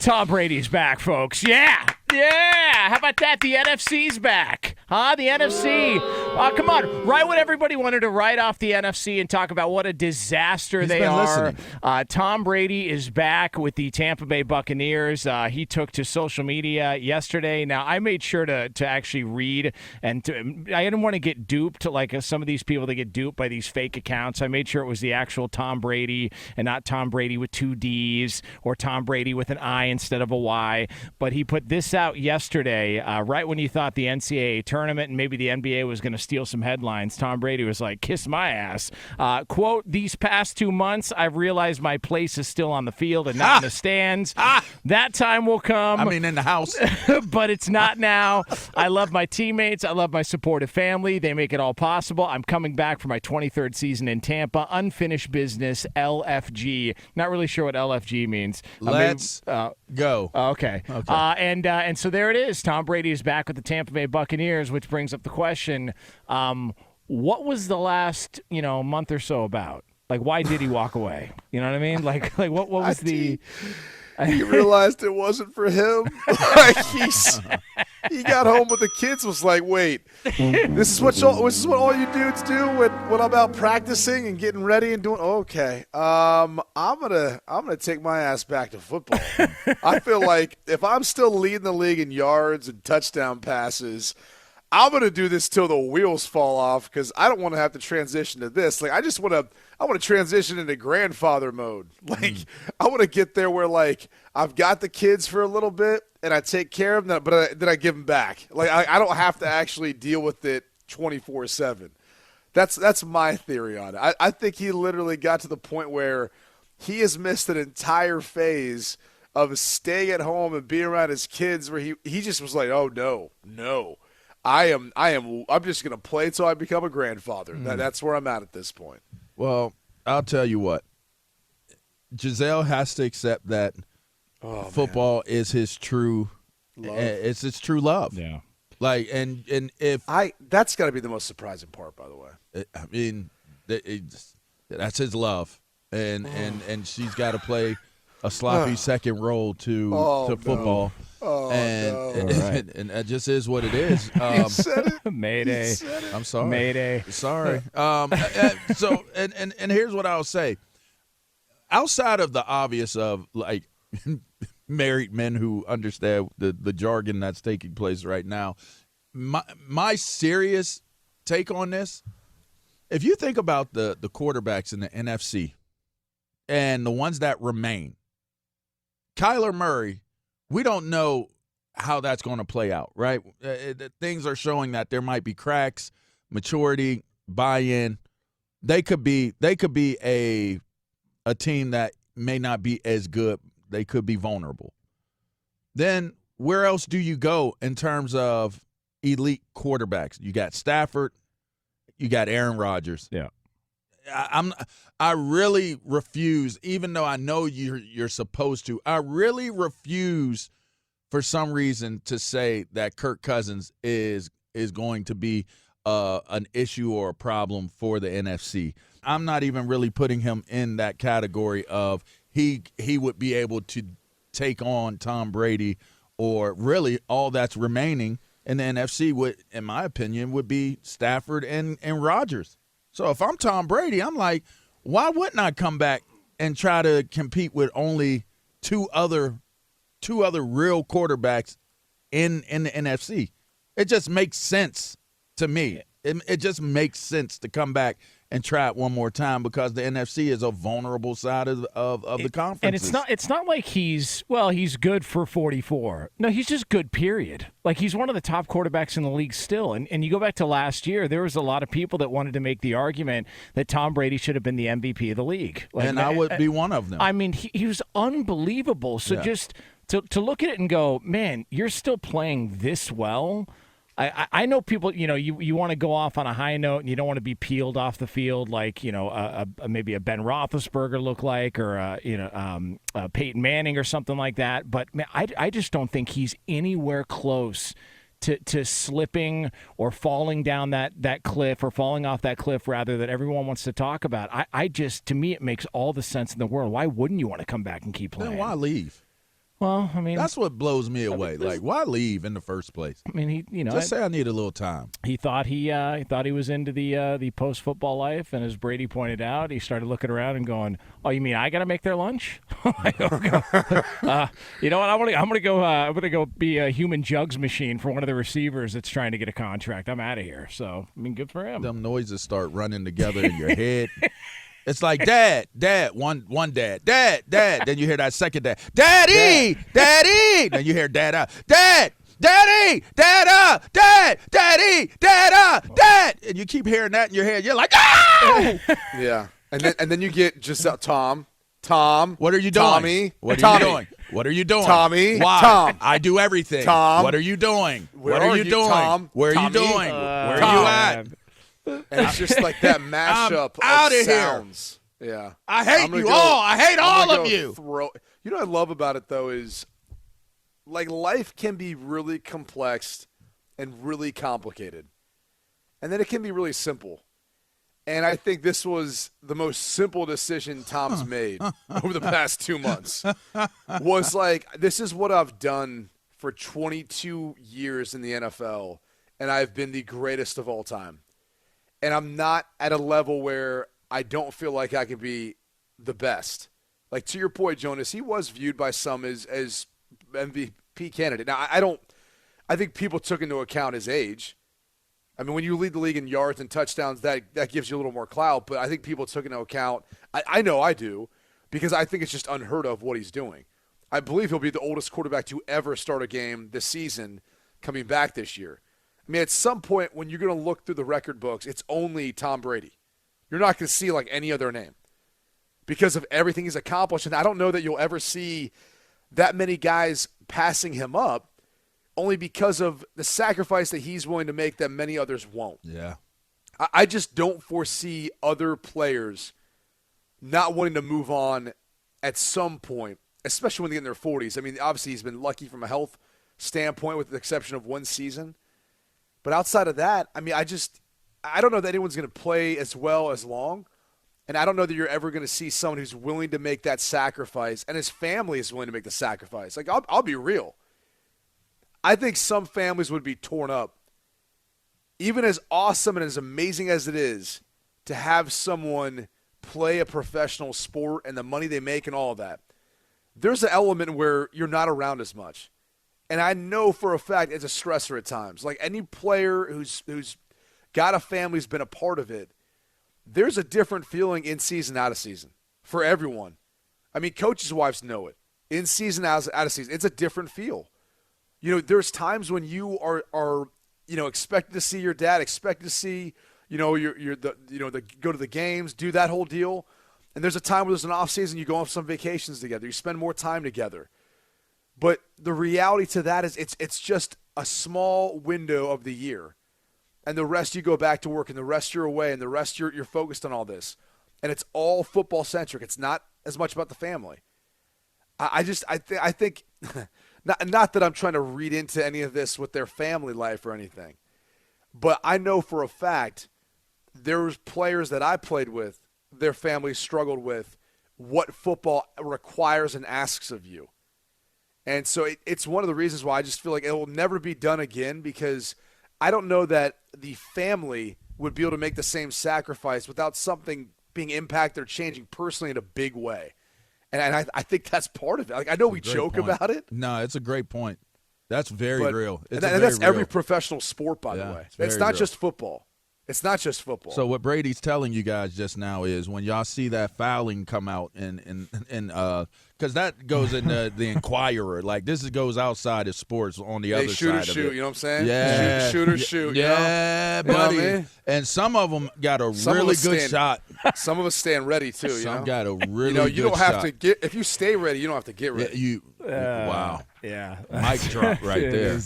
Tom Brady's back, folks. Yeah. How about that? The NFC's back. Huh? The NFC. Come on. Write what everybody wanted to write off the NFC and talk about what a disaster they are. Tom Brady is back with the Tampa Bay Buccaneers. He took to social media yesterday. Now, I made sure to actually read, and I didn't want to get duped like some of these people that get duped by these fake accounts. I made sure it was the actual Tom Brady and not Tom Brady with 2 D's or Tom Brady with an I instead of a Y. But he put this out yesterday, right when you thought the NCAA tournament and maybe the NBA was going to steal some headlines. Tom Brady was like, kiss my ass. Quote, these past 2 months, I've realized my place is still on the field and not in the stands. That time will come. I mean, in the house. But it's not now. I love my teammates. I love my supportive family. They make it all possible. I'm coming back for my 23rd season in Tampa. Unfinished business, LFG. Not really sure what LFG means. Let's go. Okay. And so there it is. Tom Brady is back with the Tampa Bay Buccaneers, which brings up the question, what was the last, month or so about? Like, why did he walk away? You know what I mean? Like what was the... He realized it wasn't for him. He got home with the kids, was like, wait, this is what all you dudes do when I'm out practicing and getting ready and doing. Okay, I'm gonna take my ass back to football. I feel like if I'm still leading the league in yards and touchdown passes, I'm gonna do this till the wheels fall off because I don't want to have to transition to this. Like, I want to transition into grandfather mode. Like, I want to get there where, like, I've got the kids for a little bit and I take care of them, but then I give them back. Like, I don't have to actually deal with it 24/7. That's my theory on it. I think he literally got to the point where he has missed an entire phase of staying at home and being around his kids, where he just was like, oh no. I'm just gonna play till I become a grandfather. That's where I'm at this point. Well, I'll tell you what. Gisele has to accept that football is his true love. It's his true love. Yeah. Like, and if that's got to be the most surprising part, by the way. I mean, that's his love, and she's got to play a sloppy second role to football. And that just is what it is. Mayday. I'm sorry. Mayday. Sorry. So and here's what I'll say. Outside of the obvious of, like, married men who understand the jargon that's taking place right now, my serious take on this, if you think about the quarterbacks in the NFC and the ones that remain, Kyler Murray, we don't know how that's going to play out, right? Things are showing that there might be cracks, maturity, buy-in. They could be a team that may not be as good. They could be vulnerable. Then where else do you go in terms of elite quarterbacks? You got Stafford, you got Aaron Rodgers. Yeah. I really refuse, even though I know you're supposed to, I really refuse for some reason to say that Kirk Cousins is going to be an issue or a problem for the NFC. I'm not even really putting him in that category of he would be able to take on Tom Brady, or really all that's remaining in the NFC would, in my opinion, would be Stafford and Rodgers. So if I'm Tom Brady, I'm like, why wouldn't I come back and try to compete with only two other real quarterbacks in the NFC? It just makes sense to me. It just makes sense to come back and try it one more time, because the NFC is a vulnerable side of the conference. And it's not like he's good for 44. No, he's just good, period. Like, he's one of the top quarterbacks in the league still. And you go back to last year, there was a lot of people that wanted to make the argument that Tom Brady should have been the MVP of the league. Like, and I would be one of them. I mean, he was unbelievable. So just to look at it and go, man, you're still playing this well. I know people, you want to go off on a high note and you don't want to be peeled off the field like, maybe a Ben Roethlisberger look like, or, Peyton Manning or something like that. But, man, I just don't think he's anywhere close to slipping or falling down that cliff, or falling off that cliff, rather, that everyone wants to talk about. To me, it makes all the sense in the world. Why wouldn't you want to come back and keep playing? Then why leave? Well, I mean, That's what blows me away. Like, why leave in the first place? I mean, Just say I need a little time. he thought he was into the post football life, and as Brady pointed out, he started looking around and going, "Oh, you mean I got to make their lunch?" You know what? I'm gonna go be a human jugs machine for one of the receivers that's trying to get a contract. I'm out of here. So I mean, good for him. Them noises start running together in your head. It's like dad, one dad, dad. Then you hear that second dad, daddy. Then you hear dad out, dad, daddy, dad, daddy, dad. And you keep hearing that in your head. You're like, oh! Yeah. And then you get Gisele, Tom. What are you doing? Tommy. What are you doing? What are you doing? Tommy. Why? Tom. I do everything. Tom. What are you doing? Where what are are you you, doing? Tom? Where are Tommy? you doing? Where Tom. are you at? And it's just like that mashup outta of here. sounds. Yeah. I hate you all. I hate all of you. You know what I love about it, though, is like life can be really complex and really complicated. And then it can be really simple. And I think this was the most simple decision Tom's made over the past 2 months. Was like, this is what I've done for 22 years in the NFL, and I've been the greatest of all time. And I'm not at a level where I don't feel like I can be the best. Like, to your point, Jonas, he was viewed by some as MVP candidate. Now, I think people took into account his age. I mean, when you lead the league in yards and touchdowns, that gives you a little more clout. But I think people took into account, I know I do, because I think it's just unheard of what he's doing. I believe he'll be the oldest quarterback to ever start a game this season coming back this year. I mean, at some point when you're going to look through the record books, it's only Tom Brady. You're not going to see like any other name because of everything he's accomplished. And I don't know that you'll ever see that many guys passing him up only because of the sacrifice that he's willing to make that many others won't. Yeah. I just don't foresee other players not wanting to move on at some point, especially when they get in their 40s. I mean, obviously he's been lucky from a health standpoint with the exception of one season. But outside of that, I mean, I don't know that anyone's going to play as well as long. And I don't know that you're ever going to see someone who's willing to make that sacrifice and his family is willing to make the sacrifice. Like, I'll be real. I think some families would be torn up. Even as awesome and as amazing as it is to have someone play a professional sport and the money they make and all of that, there's an element where you're not around as much. And I know for a fact it's a stressor at times. Like any player who's got a family who's been a part of it, there's a different feeling in season, out of season for everyone. I mean, coaches' wives know it. In season, out of season, it's a different feel. You know, there's times when you are expected to see your dad, expected to see, go to the games, do that whole deal. And there's a time where there's an off season, you go on some vacations together, you spend more time together. But the reality to that is it's just a small window of the year. And the rest you go back to work, and the rest you're away, and the rest you're focused on all this. And it's all football-centric. It's not as much about the family. I think not that I'm trying to read into any of this with their family life or anything. But I know for a fact there's players that I played with, their families struggled with what football requires and asks of you. And so it's one of the reasons why I just feel like it will never be done again, because I don't know that the family would be able to make the same sacrifice without something being impacted or changing personally in a big way. And I think that's part of it. Like, I know we joke about it. No, it's a great point. That's very real. And that's every professional sport, by the way. It's not just football. It's not just football. So what Brady's telling you guys just now is when y'all see that fouling come out and because that goes in the Inquirer, like this goes outside of sports on the other side of it. Shoot, you know what I'm saying? Yeah, shoot. Yeah, buddy. You know what I mean? And some of them got a really good shot. Some of us stand ready too. Some got a really good you don't shot. have to get if you stay ready. You don't have to get ready. Wow. Yeah. Mic drop right there.